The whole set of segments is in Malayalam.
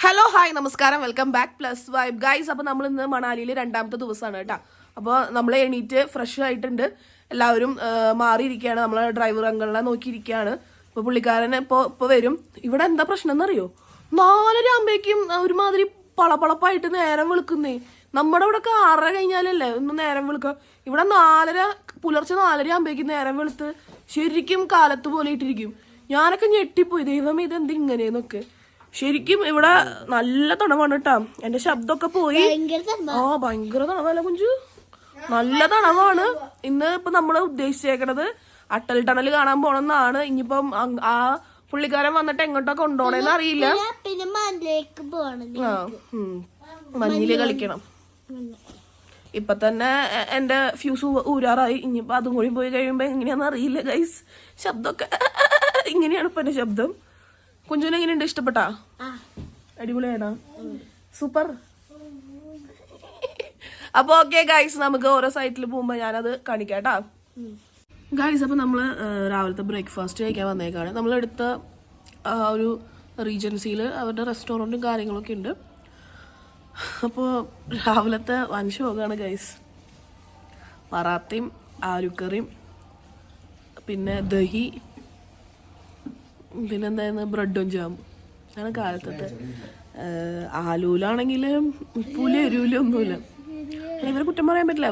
ഹലോ ഹായ് നമസ്കാരം welcome back plus vibe guys. അപ്പോൾ നമ്മൾ ഇന്ന് മണാലിയിൽ രണ്ടാമത്തെ ദിവസമാണ് കേട്ടോ. അപ്പോൾ നമ്മൾ എണീറ്റ് ഫ്രഷ് ആയിട്ടുണ്ട്, എല്ലാവരും മാറിയിരിക്കുകയാണ്. നമ്മളെ ഡ്രൈവർ അങ്കിളിനെ നോക്കിയിരിക്കുകയാണ്. ഇപ്പോൾ പുള്ളിക്കാരൻ ഇപ്പോൾ വരും. ഇവിടെ എന്താ പ്രശ്നം എന്നറിയോ? 4:30 ആകുമ്പോഴേക്കും ഒരുമാതിരി പളപ്പളപ്പായിട്ട് നേരം വെളുക്കുന്നേ. നമ്മുടെ ഇവിടെ 6:30 കഴിഞ്ഞാലല്ലേ ഒന്ന് നേരം വെളുക്കുക. ഇവിടെ പുലർച്ചെ 4:30 ആകുമ്പോഴേക്കും നേരം വെളുത്ത് ശരിക്കും കാലത്ത് പോലെ ഇട്ടിരിക്കും. ഞാനൊക്കെ ഞെട്ടിപ്പോയി, ദൈവം ഇതെന്ത് ഇങ്ങനെയെന്നൊക്കെ. ശരിക്കും ഇവിടെ നല്ല തണവാണ് കേട്ടാ. എന്റെ ശബ്ദമൊക്കെ പോയി. ഭയങ്കര തണവല്ല കുഞ്ചു, നല്ല തണവാണ്. ഇന്ന് ഇപ്പൊ നമ്മള് ഉദ്ദേശിച്ചേക്കണത് അട്ടൽ ടണൽ കാണാൻ പോണെന്നാണ്. ഇനിയിപ്പം ആ പുള്ളിക്കാരൻ വന്നിട്ട് എങ്ങോട്ടാ കൊണ്ടുപോണേന്ന് അറിയില്ല. മഞ്ഞില് കളിക്കണം. ഇപ്പൊ തന്നെ എന്റെ ഫ്യൂസ് ഊരാറായി. ഇനിയിപ്പൊ അതും കൂടി പോയി കഴിയുമ്പോ എങ്ങനെയാന്ന് അറിയില്ല ഗൈസ്. ശബ്ദമൊക്കെ ഇങ്ങനെയാണ് ഇപ്പൊ എന്റെ ശബ്ദം. കുഞ്ചുവിന് എങ്ങനെയുണ്ട്? ഇഷ്ടപ്പെട്ടാ? അടിപൊളിയാണോ? സൂപ്പർ. അപ്പൊ ഓക്കെ ഗൈസ്, നമുക്ക് ഓരോ സൈറ്റിൽ പോകുമ്പോ ഞാനത് കാണിക്കാട്ടാ ഗൈസ്. അപ്പൊ നമ്മള് രാവിലത്തെ ബ്രേക്ക്ഫാസ്റ്റ് കഴിക്കാൻ വന്നേക്കാണ്. നമ്മളെടുത്ത ഒരു റീജൻസിയിൽ അവരുടെ റെസ്റ്റോറൻറ്റും കാര്യങ്ങളൊക്കെ ഉണ്ട്. അപ്പോൾ രാവിലത്തെ വൻഷോക്കാണ് ഗൈസ്. പറാത്തയും ആലുക്കറിയും പിന്നെ ദഹി പിന്നെന്തായിരുന്നു ബ്രെഡും ജാമും ആണ് കാലത്തത്തെ. ആലൂലാണെങ്കിൽ ഉപ്പൂല എരിവില ഒന്നുമില്ല. ഇവരെ കുറ്റം പറയാൻ പറ്റില്ല,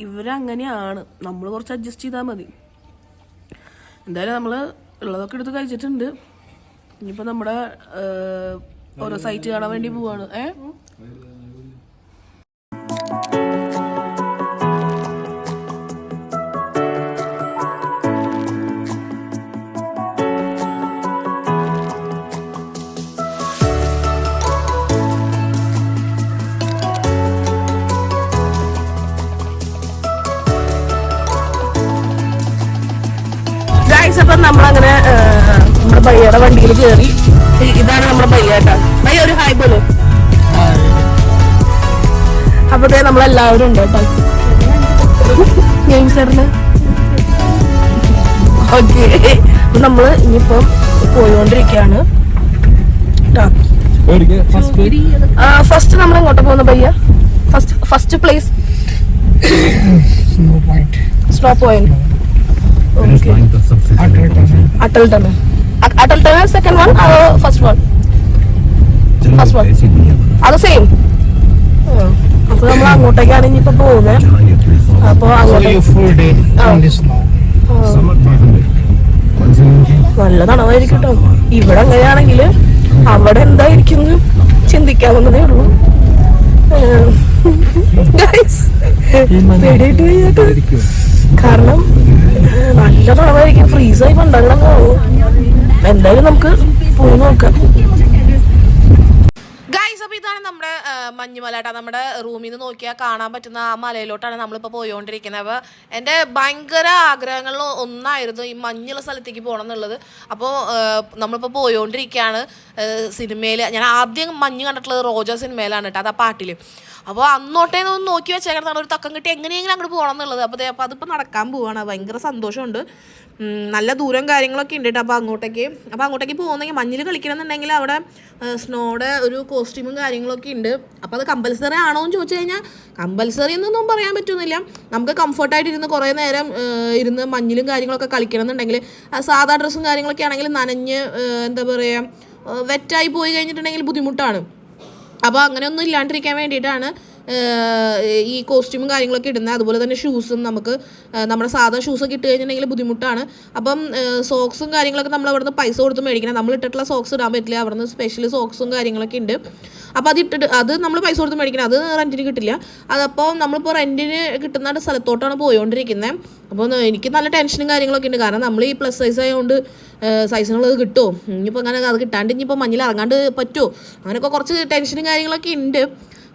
ഇവരങ്ങനെയാണ്. നമ്മൾ കുറച്ച് അഡ്ജസ്റ്റ് ചെയ്താൽ മതി. എന്തായാലും നമ്മൾ ഉള്ളതൊക്കെ എടുത്ത് കഴിച്ചിട്ടുണ്ട്. ഇനിയിപ്പോൾ നമ്മുടെ ഓരോ സൈറ്റ് കാണാൻ വേണ്ടി പോവാണ്. അപ്പം നമ്മളങ്ങനെ നമ്മുടെ ബയ്യയുടെ വണ്ടിയിൽ കയറി. ഇതാണ് നമ്മുടെ ബയ്യ കേട്ടാ. ബയ്യ ഒരു ഹായ് പോലും. അപ്പത്തേ നമ്മളെല്ലാവരും ഉണ്ട് കേട്ടോ. സാറിന് ഓക്കെ. അപ്പൊ നമ്മള് ഇനിയിപ്പം പോയിക്കൊണ്ടിരിക്കുകയാണ്. ഫസ്റ്റ് നമ്മൾ എങ്ങോട്ടാ പോകുന്ന ബയ്യ? First place snow point. Atal tunnel, second one or first one? First one. Are the same? അപ്പൊ നമ്മൾ അങ്ങോട്ടേക്കാണ് ഇനിയിപ്പോ പോകുന്നത്. അപ്പൊ നല്ല തണവായിരിക്കും കേട്ടോ. ഇവിടെ എങ്ങനെയാണെങ്കിൽ അവിടെ എന്തായിരിക്കും ചിന്തിക്കാവുന്നതേ ഉള്ളൂ. കാരണം നല്ല തണവായിരിക്കും. ഫ്രീസായി പണ്ടങ്ങളൊക്കെ ആവും. എന്തായാലും നമുക്ക് പോയി നോക്കാം ഗൈസ്. അപ്പൊ ഇതാണ് നമ്മുടെ മഞ്ഞുമല. നമ്മുടെ റൂമിൽ നിന്ന് നോക്കിയാൽ കാണാൻ പറ്റുന്ന ആ മലയിലോട്ടാണ് നമ്മളിപ്പോൾ പോയിക്കൊണ്ടിരിക്കുന്നത്. അപ്പോൾ എൻ്റെ ഭയങ്കര ആഗ്രഹങ്ങളിൽ ഒന്നായിരുന്നു ഈ മഞ്ഞുള്ള സ്ഥലത്തേക്ക് പോകണം എന്നുള്ളത്. അപ്പോൾ നമ്മളിപ്പോൾ പോയിക്കൊണ്ടിരിക്കുകയാണ്. സിനിമയിൽ ഞാൻ ആദ്യം മഞ്ഞ് കണ്ടിട്ടുള്ളത് റോജ സിനിമയിലാണ് കേട്ടോ, അത് ആ പാട്ടിൽ. അപ്പോൾ അന്നോട്ടേ ഒന്ന് നോക്കി വെച്ചേക്കണം ഒരു തക്കം കിട്ടി എങ്ങനെയെങ്കിലും അങ്ങോട്ട് പോകണം എന്നുള്ളത്. അപ്പോൾ അതിപ്പോൾ നടക്കാൻ പോവാണ്. ഭയങ്കര സന്തോഷമുണ്ട്. നല്ല ദൂരം കാര്യങ്ങളൊക്കെ ഉണ്ട് കേട്ടോ. അപ്പോൾ അങ്ങോട്ടേക്ക് പോകുന്നെങ്കിൽ മഞ്ഞിൽ കളിക്കണമെന്നുണ്ടെങ്കിൽ അവിടെ സ്നോയുടെ ഒരു കോസ്റ്റ്യൂമും കാര്യങ്ങളൊക്കെ ഉണ്ട്. അപ്പോൾ അത് കമ്പൽസറി ആണോ എന്ന് ചോദിച്ചു കഴിഞ്ഞാൽ കമ്പൽസറി എന്നൊന്നും പറയാൻ പറ്റുന്നില്ല. നമുക്ക് കംഫർട്ടായിട്ട് ഇരുന്ന് കുറേ നേരം ഇരുന്ന് മഞ്ഞിലും കാര്യങ്ങളൊക്കെ കളിക്കണം എന്നുണ്ടെങ്കിൽ സാധാ ഡ്രസ്സും കാര്യങ്ങളൊക്കെ ആണെങ്കിൽ നനഞ്ഞ് എന്താ പറയുക വെറ്റായി പോയി കഴിഞ്ഞിട്ടുണ്ടെങ്കിൽ ബുദ്ധിമുട്ടാണ്. അപ്പോൾ അങ്ങനെയൊന്നും ഇല്ലാണ്ടിരിക്കാൻ വേണ്ടിയിട്ടാണ് ഈ കോസ്റ്റ്യൂമും കാര്യങ്ങളൊക്കെ ഇടുന്നത്. അതുപോലെ തന്നെ ഷൂസും നമുക്ക് നമ്മുടെ സാധാ ഷൂസൊക്കെ ഇട്ട് കഴിഞ്ഞിട്ടുണ്ടെങ്കിൽ ബുദ്ധിമുട്ടാണ്. അപ്പം സോക്സും കാര്യങ്ങളൊക്കെ നമ്മൾ അവിടുന്ന് പൈസ കൊടുത്ത് മേടിക്കണം. നമ്മൾ ഇട്ടിട്ടുള്ള സോക്സ് ഇടാൻ പറ്റില്ല. അവിടുന്ന് സ്പെഷ്യൽ സോക്സും കാര്യങ്ങളൊക്കെ ഉണ്ട്. അപ്പോൾ അത് നമ്മൾ പൈസ കൊടുത്ത് മേടിക്കണം. അത് റെൻറ്റിന് കിട്ടില്ല. അതപ്പോൾ നമ്മളിപ്പോൾ റെൻറ്റിന് കിട്ടുന്ന സ്ഥലത്തോട്ടാണ് പോയിക്കൊണ്ടിരിക്കുന്നത്. അപ്പോൾ എനിക്ക് നല്ല ടെൻഷനും കാര്യങ്ങളൊക്കെ ഉണ്ട്. കാരണം നമ്മൾ ഈ പ്ലസ് സൈസ് ആയതുകൊണ്ട് സൈസുകൾ കിട്ടുമോ, ഇനിയിപ്പോൾ അങ്ങനെ അത് കിട്ടാണ്ട് ഇനിയിപ്പോൾ മഞ്ഞിൽ ഇറങ്ങാണ്ട് പറ്റുമോ, അങ്ങനെയൊക്കെ കുറച്ച് ടെൻഷനും കാര്യങ്ങളൊക്കെ ഉണ്ട്.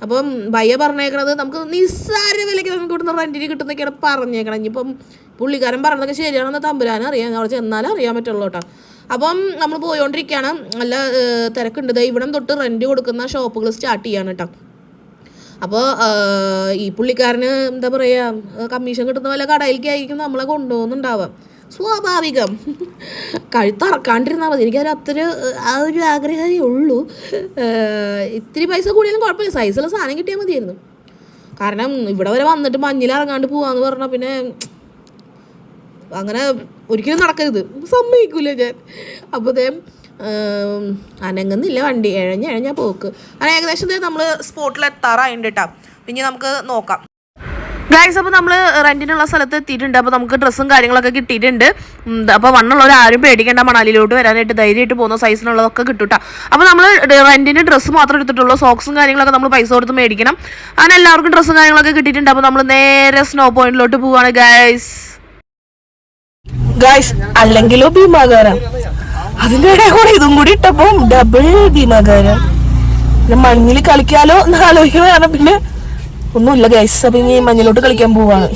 അപ്പം ഭയ്യ പറഞ്ഞേക്കണത് നമുക്ക് നിസ്സാര വിലയ്ക്ക് നമുക്ക് ഇവിടുന്ന് റെൻറ്റിന് കിട്ടുന്നൊക്കെയാണ് പറഞ്ഞേക്കണം. ഇനിയിപ്പം പുള്ളിക്കാരൻ പറഞ്ഞതൊക്കെ ശരിയാണെന്ന് തമ്പുരാനും അറിയാം, അവിടെ ചെന്നാലും അറിയാൻ പറ്റുള്ളൂ കേട്ടോ. അപ്പം നമ്മൾ പോയിക്കൊണ്ടിരിക്കുകയാണ്. നല്ല തിരക്കുണ്ട്. ഇവിടെ തൊട്ട് റെൻറ്റ് കൊടുക്കുന്ന ഷോപ്പുകൾ സ്റ്റാർട്ട് ചെയ്യാണ് കേട്ടോ. അപ്പോൾ ഈ പുള്ളിക്കാരന് എന്താ പറയുക കമ്മീഷൻ കിട്ടുന്ന പോലെ കടയിലേക്ക് ആയിരിക്കും നമ്മളെ കൊണ്ടുപോകുന്നുണ്ടാവുക. സ്വാഭാവികം. കഴുത്തറക്കാണ്ടിരുന്നാൽ മതി. എനിക്കതൊരു ആ ഒരു ആഗ്രഹമേ ഉള്ളൂ. ഇത്തിരി പൈസ കൂടിയാലും കുഴപ്പമില്ല, സൈസുള്ള സാധനം കിട്ടിയാൽ മതിയായിരുന്നു. കാരണം ഇവിടെ വരെ വന്നിട്ട് മഞ്ഞിലിറങ്ങാണ്ട് പോവാന്ന് പറഞ്ഞാൽ പിന്നെ അങ്ങനെ ഒരിക്കലും നടക്കരുത്, സമ്മതിക്കൂല ഞാൻ. അപ്പോൾ അനങ്ങുന്നില്ല വണ്ടി, എഴഞ്ഞാ പോക്ക്. അങ്ങനെ ഏകദേശം നമ്മൾ സ്പോട്ടിൽ എത്താറായിട്ടുണ്ട് കേട്ടോ. പിന്നെ നമുക്ക് നോക്കാം ഗൈസ്. അപ്പോൾ നമ്മൾ റെൻറ്റിനുള്ള സ്ഥലത്ത് എത്തിയിട്ടുണ്ട്. അപ്പോൾ നമുക്ക് ഡ്രസ്സും കാര്യങ്ങളൊക്കെ കിട്ടിയിട്ടുണ്ട്. അപ്പോൾ വണ്ണുള്ളവർ ആരും പേടിക്കേണ്ട, മണാലിയിലോട്ട് വരാനായിട്ട് ധൈര്യമായിട്ട് പോകുന്ന സൈസിനുള്ളതൊക്കെ കിട്ടും കേട്ടോ. അപ്പോൾ നമ്മൾ റെൻറ്റിന് ഡ്രസ്സ് മാത്രം എടുത്തിട്ടുള്ളൂ, സോക്സും കാര്യങ്ങളൊക്കെ നമ്മൾ പൈസ കൊടുത്ത് മേടിക്കണം. അങ്ങനെ എല്ലാവർക്കും ഡ്രസ്സും കാര്യങ്ങളൊക്കെ കിട്ടിയിട്ടുണ്ട്. അപ്പോൾ നമ്മൾ നേരെ സ്നോ പോയിന്റിലോട്ട് പോവാണ് ഗൈസ്. അല്ലെങ്കിലോ ഭീമാകാരം, അതിൻ്റെ ഇടയിൽ കൂടെ ഇതും കൂടി ഇട്ടപ്പോൾ ഡബിൾ ഭീമാകാരം. പിന്നെ മണ്ണിൽ കളിക്കാലോ എന്ന് ആലോചിക്കണം. പിന്നെ ഒന്നുമില്ല ഗൈസ്. അപ്പൊ ഇനി മഞ്ഞിലോട്ട് കളിക്കാൻ പോവാണ്.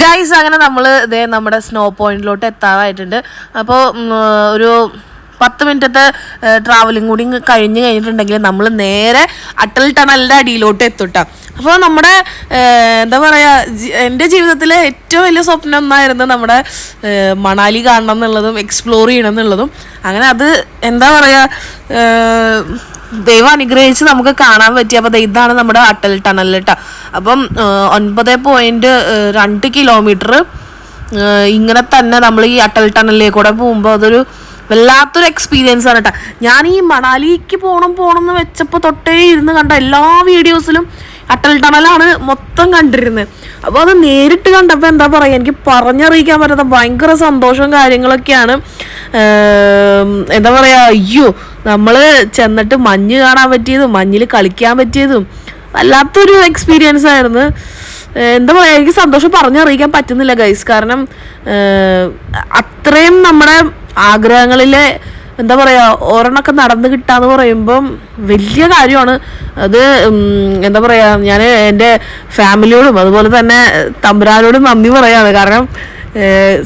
ഗൈസ് അങ്ങനെ നമ്മൾ ഇതേ നമ്മുടെ സ്നോ പോയിന്റിലോട്ട് എത്താറായിട്ടുണ്ട്. അപ്പോൾ ഒരു 10 മിനിറ്റത്തെ ട്രാവലിംഗ് കൂടി കഴിഞ്ഞിട്ടുണ്ടെങ്കിൽ നമ്മൾ നേരെ അട്ടൽ ടണലിൻ്റെ അടിയിലോട്ട് എത്തുട്ടാ. അപ്പോൾ നമ്മുടെ എന്താ പറയുക, എൻ്റെ ജീവിതത്തിലെ ഏറ്റവും വലിയ സ്വപ്നം ഒന്നായിരുന്നു നമ്മുടെ മണാലി കാണണം എന്നുള്ളതും എക്സ്പ്ലോർ ചെയ്യണം എന്നുള്ളതും. അങ്ങനെ അത് എന്താ പറയുക, ദൈവം അനുഗ്രഹിച്ച് നമുക്ക് കാണാൻ പറ്റി. അപ്പോൾ ഇതാണ് നമ്മുടെ അട്ടൽ ടണൽ കേട്ടോ. അപ്പം 9.2 കിലോമീറ്റർ ഇങ്ങനെ തന്നെ നമ്മൾ ഈ അട്ടൽ ടണലിലേക്ക് കൂടെ പോകുമ്പോൾ അതൊരു വല്ലാത്തൊരു എക്സ്പീരിയൻസ് ആണ് കേട്ടോ. ഞാൻ ഈ മണാലിക്ക് പോകണം എന്ന് വെച്ചപ്പോൾ തൊട്ടേ ഇരുന്ന് കണ്ട എല്ലാ വീഡിയോസിലും അട്ടൽ ടണലാണ് മൊത്തം കണ്ടിരുന്നത്. അപ്പോൾ അത് നേരിട്ട് കണ്ടപ്പോൾ എന്താ പറയുക, എനിക്ക് പറഞ്ഞറിയിക്കാൻ പറ്റാത്ത ഭയങ്കര സന്തോഷവും കാര്യങ്ങളൊക്കെയാണ്. എന്താ പറയുക, അയ്യോ നമ്മൾ ചെന്നിട്ട് മഞ്ഞ് കാണാൻ പറ്റിയതും മഞ്ഞിൽ കളിക്കാൻ പറ്റിയതും വല്ലാത്തൊരു എക്സ്പീരിയൻസ് ആയിരുന്നു. എന്താ പറയുക, എനിക്ക് സന്തോഷം പറഞ്ഞറിയിക്കാൻ പറ്റുന്നില്ല ഗൈസ്. കാരണം അത്രയും നമ്മുടെ ആഗ്രഹങ്ങളിലെ എന്താ പറയുക ഒരെണ്ണമൊക്കെ നടന്നു കിട്ടാന്ന് പറയുമ്പം വലിയ കാര്യമാണ്. അത് എന്താ പറയുക, ഞാൻ എൻ്റെ ഫാമിലിയോടും അതുപോലെ തന്നെ തമ്പുരാനോടും നന്ദി പറയാണ്. കാരണം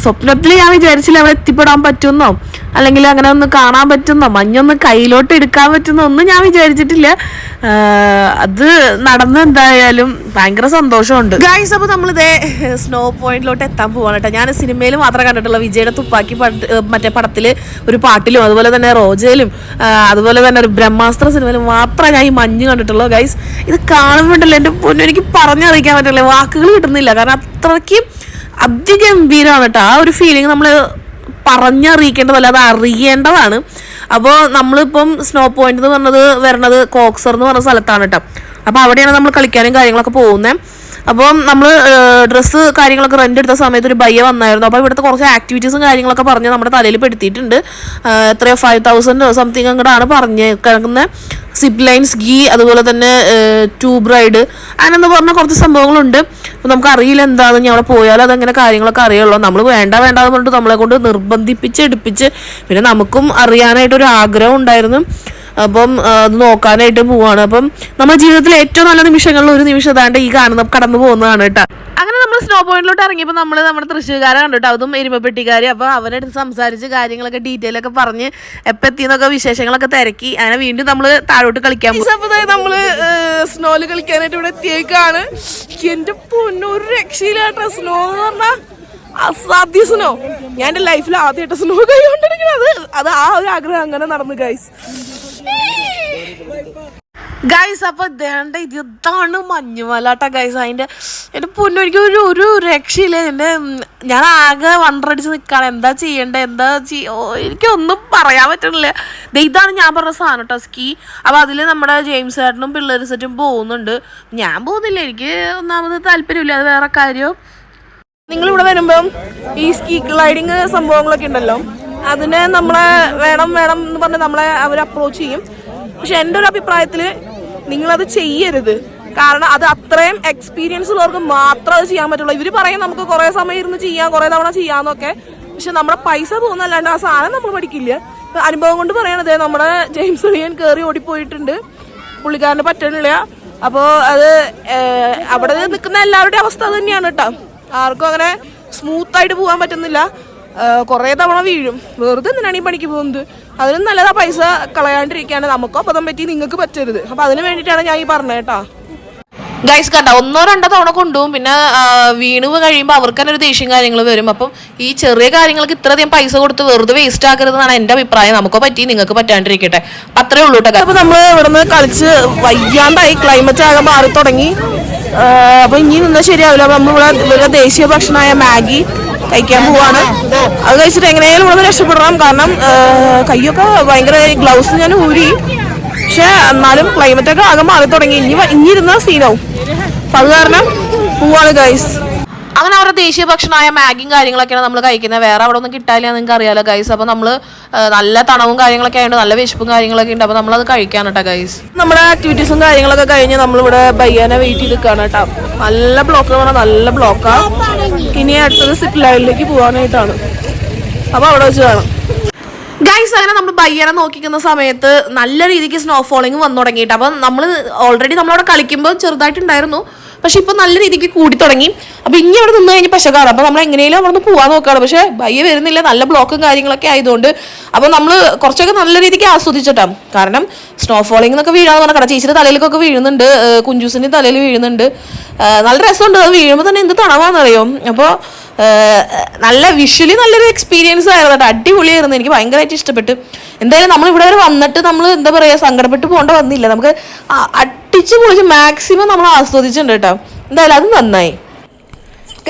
സ്വപ്നത്തിൽ ഞാൻ വിചാരിച്ചില്ല അവിടെ എത്തിപ്പെടാൻ പറ്റുമെന്നോ അല്ലെങ്കിൽ അങ്ങനെ ഒന്ന് കാണാൻ പറ്റുന്നോ മഞ്ഞൊന്ന് കയ്യിലോട്ട് എടുക്കാൻ പറ്റുന്നോ ഒന്നും ഞാൻ വിചാരിച്ചിട്ടില്ല. അത് നടന്ന് എന്തായാലും ഭയങ്കര സന്തോഷമുണ്ട് ഗൈസ്. അപ്പോൾ നമ്മളിതേ സ്നോ പോയിന്റിലോട്ട് എത്താൻ പോവാണ് കേട്ടോ. ഞാൻ സിനിമയിൽ മാത്രമേ കണ്ടിട്ടുള്ള വിജയുടെ തുപ്പാക്കി മറ്റേ പടത്തിൽ ഒരു പാട്ടിലും അതുപോലെ തന്നെ റോജയിലും അതുപോലെ തന്നെ ഒരു ബ്രഹ്മാസ്ത്ര സിനിമയിലും മാത്രമേ ഞാൻ ഈ മഞ്ഞ് കണ്ടിട്ടുള്ളൂ ഗൈസ്. ഇത് കാണുമ്പോണ്ടല്ലോ എൻ്റെ പൊന്നു എനിക്ക് പറഞ്ഞറിയിക്കാൻ പറ്റില്ല, വാക്കുകൾ കിട്ടുന്നില്ല. കാരണം അത്രയ്ക്കും അതിഗംഭീരമാണ് കേട്ടോ. ആ ഒരു ഫീലിംഗ് നമ്മൾ പറഞ്ഞറിയിക്കേണ്ടതല്ല, അത് അറിയേണ്ടതാണ്. അപ്പോൾ നമ്മളിപ്പം സ്നോ പോയിന്റ് എന്ന് വരണത് കോക്സർ എന്ന് പറഞ്ഞ സ്ഥലത്താണ് കേട്ടോ. അപ്പോൾ അവിടെയാണ് നമ്മൾ കളിക്കാനും കാര്യങ്ങളൊക്കെ പോകുന്നത്. അപ്പം നമ്മൾ ഡ്രസ്സ് കാര്യങ്ങളൊക്കെ റെൻ്റ് എടുത്ത സമയത്ത് ഒരു ബയ്യ വന്നായിരുന്നു. അപ്പോൾ ഇവിടുത്തെ കുറച്ച് ആക്ടിവിറ്റീസും കാര്യങ്ങളൊക്കെ പറഞ്ഞ് നമ്മുടെ തലയിൽ പെടുത്തിയിട്ടുണ്ട്. എത്രയോ 5,000 സംതിങ് അങ്ങോട്ടാണ് പറഞ്ഞ് കിടക്കുന്നത്. സിപ്പ് ലൈൻ സ്കീ അതുപോലെ തന്നെ ട്യൂബ് റൈഡ് അങ്ങനെന്ന് പറഞ്ഞ കുറച്ച് സംഭവങ്ങളുണ്ട്. അപ്പോൾ നമുക്ക് അറിയില്ല എന്താണെന്ന്, ഞാൻ അവിടെ പോയാലും അതങ്ങനെ കാര്യങ്ങളൊക്കെ അറിയുള്ളൂ. നമ്മൾ വേണ്ടാന്ന് പറഞ്ഞിട്ട് നമ്മളെ കൊണ്ട് നിർബന്ധിപ്പിച്ച് എടുപ്പിച്ച്, പിന്നെ നമുക്കും അറിയാനായിട്ടൊരു ആഗ്രഹം ഉണ്ടായിരുന്നു. അപ്പം അത് നോക്കാനായിട്ട് പോവാണ്. അപ്പം നമ്മുടെ ജീവിതത്തിലെ ഏറ്റവും നല്ല നിമിഷങ്ങളിൽ ഒരു നിമിഷം അതാണ്ട് ഈ കടന്നു പോകുന്നതാണ് കേട്ടോ. അങ്ങനെ നമ്മൾ സ്നോ പോയിന്റിലോട്ട് ഇറങ്ങിയപ്പോൾ നമ്മൾ നമ്മുടെ തൃശ്ശൂർക്കാരെ കണ്ടിട്ടോ, അതും എരുമപ്പെട്ടിക്കാർ. അപ്പോൾ അവരുടെ സംസാരിച്ച് കാര്യങ്ങളൊക്കെ ഡീറ്റെയിൽ ഒക്കെ പറഞ്ഞ് എപ്പോൾ എത്തിയെന്നൊക്കെ വിശേഷങ്ങളൊക്കെ തിരക്കി. അങ്ങനെ വീണ്ടും നമ്മൾ താഴോട്ട് കളിക്കാൻ പോകും. അപ്പോൾ നമ്മൾ സ്നോയിൽ കളിക്കാനായിട്ട് ഇവിടെ എത്തിയേക്കാണ്. എൻ്റെ പൊന്നൊരു രക്ഷയിലാട്ടോ. സ്നോ എന്ന് പറഞ്ഞാൽ അസാധ്യ സ്നോ. ഞാൻ എൻ്റെ ലൈഫിൽ ആദ്യമായിട്ട് സ്നോ കൈകൊണ്ടിരിക്കുന്നത്. അത് ആ ഒരു ആഗ്രഹം അങ്ങനെ നടന്നു ഗൈസ്. അപ്പൊ ഇതാണ് മഞ്ഞുമലാട്ട ഗൈസ്. എൻ്റെ പൊന്നു എനിക്ക് ഒരു രക്ഷയില്ല. എൻ്റെ ഞാൻ ആകെ വണ്ടറടിച്ച് നിൽക്കുകയാണ്. എന്താ ചെയ്യേണ്ടത്, എനിക്കൊന്നും പറയാൻ പറ്റണില്ല. ഇതാണ് ഞാൻ പറഞ്ഞ സാധനം കേട്ടോ, സ്കീ. അപ്പോൾ അതിൽ നമ്മുടെ ജെയിംസ് ചേട്ടനും പിള്ളേർ സെറ്റും പോകുന്നുണ്ട്. ഞാൻ പോകുന്നില്ല, എനിക്ക് ഒന്നാമത് താല്പര്യമില്ല, അത് വേറെ കാര്യം. നിങ്ങളിവിടെ വരുമ്പം ഈ സ്കീ ഗ്ലൈഡിങ് സംഭവങ്ങളൊക്കെ ഉണ്ടല്ലോ, അതിനെ നമ്മളെ വേണം എന്ന് പറഞ്ഞ് നമ്മളെ അവർ അപ്രോച്ച് ചെയ്യും. പക്ഷെ എൻ്റെ ഒരു അഭിപ്രായത്തിൽ നിങ്ങളത് ചെയ്യരുത്. കാരണം അത് അത്രയും എക്സ്പീരിയൻസ് ഉള്ളവർക്ക് മാത്രമേ അത് ചെയ്യാൻ പറ്റുള്ളൂ. ഇവർ പറയും നമുക്ക് കുറേ സമയം ഇരുന്ന് ചെയ്യാം, കുറേ തവണ ചെയ്യാമെന്നൊക്കെ. പക്ഷെ നമ്മുടെ പൈസ പോകുന്നല്ലാണ്ട് ആ സാധനം നമ്മൾ പഠിക്കില്ല. അനുഭവം കൊണ്ട് പറയണത്, നമ്മുടെ ജെയിംസ് ഒളിയൻ കയറി ഓടിപ്പോയിട്ടുണ്ട്, പുള്ളിക്കാരന് പറ്റണില്ല. അപ്പോൾ അത് അവിടെ നിൽക്കുന്ന എല്ലാവരുടെയും അവസ്ഥ അത് തന്നെയാണ് കേട്ടോ. ആർക്കും അങ്ങനെ സ്മൂത്തായിട്ട് പോകാൻ പറ്റുന്നില്ല, കുറേ തവണ വീഴും. വെറുതെ എന്തിനാണ് ഈ പണിക്ക് പോകുന്നത്? അതിനും നല്ലതാ പൈസ കളയാണ്ടിരിക്കാണ്. നമുക്കും അബദ്ധം പറ്റി നിങ്ങൾക്ക് പറ്റരുത്. അപ്പം അതിന് വേണ്ടിയിട്ടാണ് ഞാൻ ഈ പറഞ്ഞത് കേട്ടോ. ഗൈസ് കണ്ട 1-2 തവണ കൊണ്ടുപോകും, പിന്നെ വീണ് കഴിയുമ്പോൾ അവർക്ക് തന്നെ ഒരു ദേഷ്യം കാര്യങ്ങൾ വരും. അപ്പം ഈ ചെറിയ കാര്യങ്ങൾക്ക് ഇത്രയധികം പൈസ കൊടുത്ത് വെറുതെ വേസ്റ്റ് ആക്കരുതെന്നാണ് എൻ്റെ അഭിപ്രായം. നമുക്കോ പറ്റി നിങ്ങൾക്ക് പറ്റാണ്ടിരിക്കട്ടെ, അത്രേ ഉള്ളൂ കേട്ടോ. അപ്പോൾ നമ്മൾ ഇവിടുന്ന് കളിച്ച് വയ്യാണ്ടായി, ക്ലൈമറ്റ് ആകെ മാറി തുടങ്ങി. അപ്പോൾ ഇനി നിന്നാൽ ശരിയാവില്ല. അപ്പം നമ്മളിവിടെ ദേശീയ ഭക്ഷണമായ മാഗി കഴിക്കാൻ പോവാണ്. അത് കഴിച്ചിട്ട് എങ്ങനെയാലും ഇവിടെ രക്ഷപ്പെടണം. കാരണം കയ്യൊക്കെ ഭയങ്കര, ഗ്ലൗസ് ഞാൻ ഊരി. പക്ഷെ എന്നാലും ക്ലൈമറ്റൊക്കെ ആകെ മാറി തുടങ്ങി. ഇനി ഇരുന്ന സീനാവും. അപ്പം അത് കാരണം പോവാണ് ഗൈസ്. അങ്ങനെ അവരുടെ ദേശീയ ഭക്ഷണമായ മാഗിയും കാര്യങ്ങളൊക്കെയാണ് നമ്മൾ കഴിക്കുന്നത്. വേറെ അവിടെ ഒന്നും കിട്ടാനില്ല, നിങ്ങൾക്ക് അറിയാലോ ഗൈസ്. അപ്പോൾ നമ്മൾ നല്ല തണവും കാര്യങ്ങളൊക്കെ ആയതുകൊണ്ട് നല്ല വിശപ്പും കാര്യങ്ങളൊക്കെ ഉണ്ട്. അപ്പോൾ നമ്മളത് കഴിക്കാണ് കേട്ടോ ഗൈസ്. നമ്മുടെ ആക്ടിവിറ്റീസും കാര്യങ്ങളൊക്കെ കഴിഞ്ഞ് നമ്മളിവിടെ ബയ്യാനെ വെയിറ്റ് ചെയ്ത് നിൽക്കുകയാണ് കേട്ടോ. നല്ല ബ്ലോക്ക് എന്ന് പറഞ്ഞാൽ നല്ല ബ്ലോക്കാണ്. ഇനി അടുത്തത് സിപ്പ് ലൈനിലേക്ക് പോകാനായിട്ടാണ്. അപ്പോൾ അവിടെ വെച്ച് കാണാം ഗൈസ്. അങ്ങനെ നമ്മൾ ബയ്യനെ നോക്കിക്കുന്ന സമയത്ത് നല്ല രീതിക്ക് സ്നോഫോളിങ് വന്നു തുടങ്ങിയിട്ട്. അപ്പം നമ്മൾ ഓൾറെഡി നമ്മളവിടെ കളിക്കുമ്പോൾ ചെറുതായിട്ടുണ്ടായിരുന്നു, പക്ഷെ ഇപ്പം നല്ല രീതിക്ക് കൂടി തുടങ്ങി. അപ്പം ഇനി അവിടെ നിന്ന് കഴിഞ്ഞ് പശക്കാണ്. അപ്പം നമ്മൾ എങ്ങനെയും അവിടെ നിന്ന് പോകാൻ നോക്കുകയാണ്. പക്ഷേ ബയ്യ വരുന്നില്ല, നല്ല ബ്ലോക്കും കാര്യങ്ങളൊക്കെ ആയതുകൊണ്ട്. അപ്പം നമ്മൾ കുറച്ചൊക്കെ നല്ല രീതിക്ക് ആസ്വദിച്ചിട്ടാണ്. കാരണം സ്നോഫോളിംഗ് എന്നൊക്കെ വീഴാന്ന് പറഞ്ഞാൽ കട ചേച്ചിയുടെ തലയിലേക്കൊക്കെ വീഴുന്നുണ്ട്, കുഞ്ചൂസിൻ്റെ തലയിൽ വീഴുന്നുണ്ട്. നല്ല രസമുണ്ട്. അത് വീഴുമ്പോൾ തന്നെ എന്ത് തണവാന്നറിയോ. അപ്പോൾ നല്ല വിഷ്വലി നല്ലൊരു എക്സ്പീരിയൻസ് ആയിരുന്നു കേട്ടോ. അടിപൊളിയായിരുന്നു, എനിക്ക് ഭയങ്കരമായിട്ട് ഇഷ്ടപ്പെട്ടു. എന്തായാലും നമ്മൾ ഇവിടെ വരെ വന്നിട്ട് നമ്മൾ എന്താ പറയുക, സങ്കടപ്പെട്ട് പോകേണ്ട വന്നില്ല. നമുക്ക് അടിച്ച് പൊളിച്ച് മാക്സിമം നമ്മൾ ആസ്വദിച്ചിട്ടുണ്ട് കേട്ടോ. എന്തായാലും അത് നന്നായി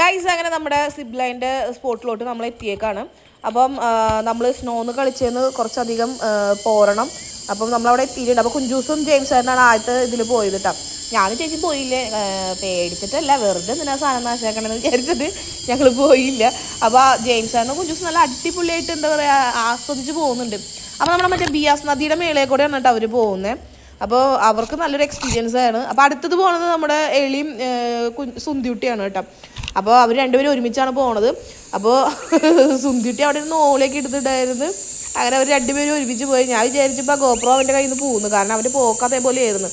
ഗൈസ്. അങ്ങനെ നമ്മുടെ സിപ്പ് ലൈൻ്റെ സ്പോട്ടിലോട്ട് നമ്മൾ എത്തിയേക്കാണ്. അപ്പം നമ്മൾ സ്നോന്ന് കളിച്ചേന്ന് കുറച്ചധികം പോരണം. അപ്പം നമ്മളവിടെ എത്തിയിട്ടുണ്ട്. അപ്പോൾ കുഞ്ചൂസും ജെയിംസ് ചേട്ടനാണ് ആദ്യത്തെ ഇതിൽ പോയത് കേട്ടോ. ഞാനും ചേച്ചി പോയില്ലേ, പേടിച്ചിട്ടല്ല, വെറുതെ എന്തിനാ സാധനം നാശാക്കണമെന്ന് വിചാരിച്ചിട്ട് ഞങ്ങൾ പോയില്ല. അപ്പോൾ ജെയിംസ് ചേട്ടനും കുഞ്ചൂസും നല്ല അടിപൊളിയായിട്ട് എന്താ പറയുക ആസ്വദിച്ച് പോകുന്നുണ്ട്. അപ്പോൾ നമ്മുടെ മറ്റേ ബിയാസ് നദിയുടെ മേളയെ കൂടെയാണ് കേട്ടോ അവർ പോകുന്നത്. അപ്പോൾ അവർക്ക് നല്ലൊരു എക്സ്പീരിയൻസ് ആണ്. അപ്പോൾ അടുത്തത് പോകുന്നത് നമ്മുടെ എളിയും സുന്ദിയുട്ടിയാണ് കേട്ടോ. അപ്പോൾ അവർ രണ്ടുപേരും ഒരുമിച്ചാണ് പോണത്. അപ്പോൾ സുന്ദിയുട്ടി അവിടെ നിന്ന് ഓളേക്ക് എടുത്തിട്ടായിരുന്നു. അങ്ങനെ അവർ രണ്ടുപേരും ഒരുമിച്ച് പോയി. ഞാൻ വിചാരിച്ചപ്പോൾ ഗോപ്രോ അവൻ്റെ കയ്യിൽ നിന്ന് പോകുന്നു, കാരണം അവർ പോക്കാതെ പോലെയായിരുന്നു.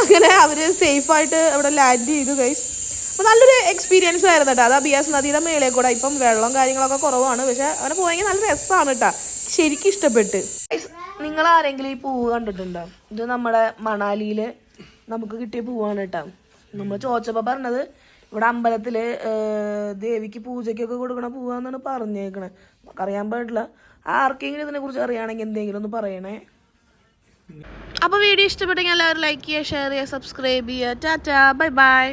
അങ്ങനെ അവർ സേഫായിട്ട് അവിടെ ലാൻഡ് ചെയ്തു ഗൈസ്. അപ്പോൾ നല്ലൊരു എക്സ്പീരിയൻസ് ആയിരുന്നു കേട്ടോ. അത് ബിയാസ് നദിയുടെ മേളെ കൂടെ. ഇപ്പം വെള്ളം കാര്യങ്ങളൊക്കെ കുറവാണ്, പക്ഷെ അവനെ പോയെങ്കിൽ നല്ല രസമാണ് കേട്ടോ. ശരിക്കും ഇഷ്ടപ്പെട്ട്. നിങ്ങൾ ആരെങ്കിലും ഈ പൂവ് കണ്ടിട്ടുണ്ടോ? ഇത് നമ്മുടെ മണാലിയിൽ നമുക്ക് കിട്ടിയ പൂവാണ് കേട്ടോ. നമ്മൾ ചോദിച്ചപ്പോൾ പറഞ്ഞത് ഇവിടെ അമ്പലത്തിൽ ദേവിക്ക് പൂജയ്ക്കൊക്കെ കൊടുക്കണ പൂവാന്നാണ് പറഞ്ഞേക്കണേ. നമുക്കറിയാൻ പാടില്ല. ആർക്കെങ്കിലും ഇതിനെക്കുറിച്ച് അറിയുകയാണെങ്കിൽ എന്തെങ്കിലും ഒന്ന് പറയണേ. അപ്പോൾ വീഡിയോ ഇഷ്ടപ്പെട്ടെങ്കിൽ എല്ലാവരും ലൈക്ക് ചെയ്യുക, ഷെയർ ചെയ്യുക, സബ്സ്ക്രൈബ് ചെയ്യുക. Tata, bye bye.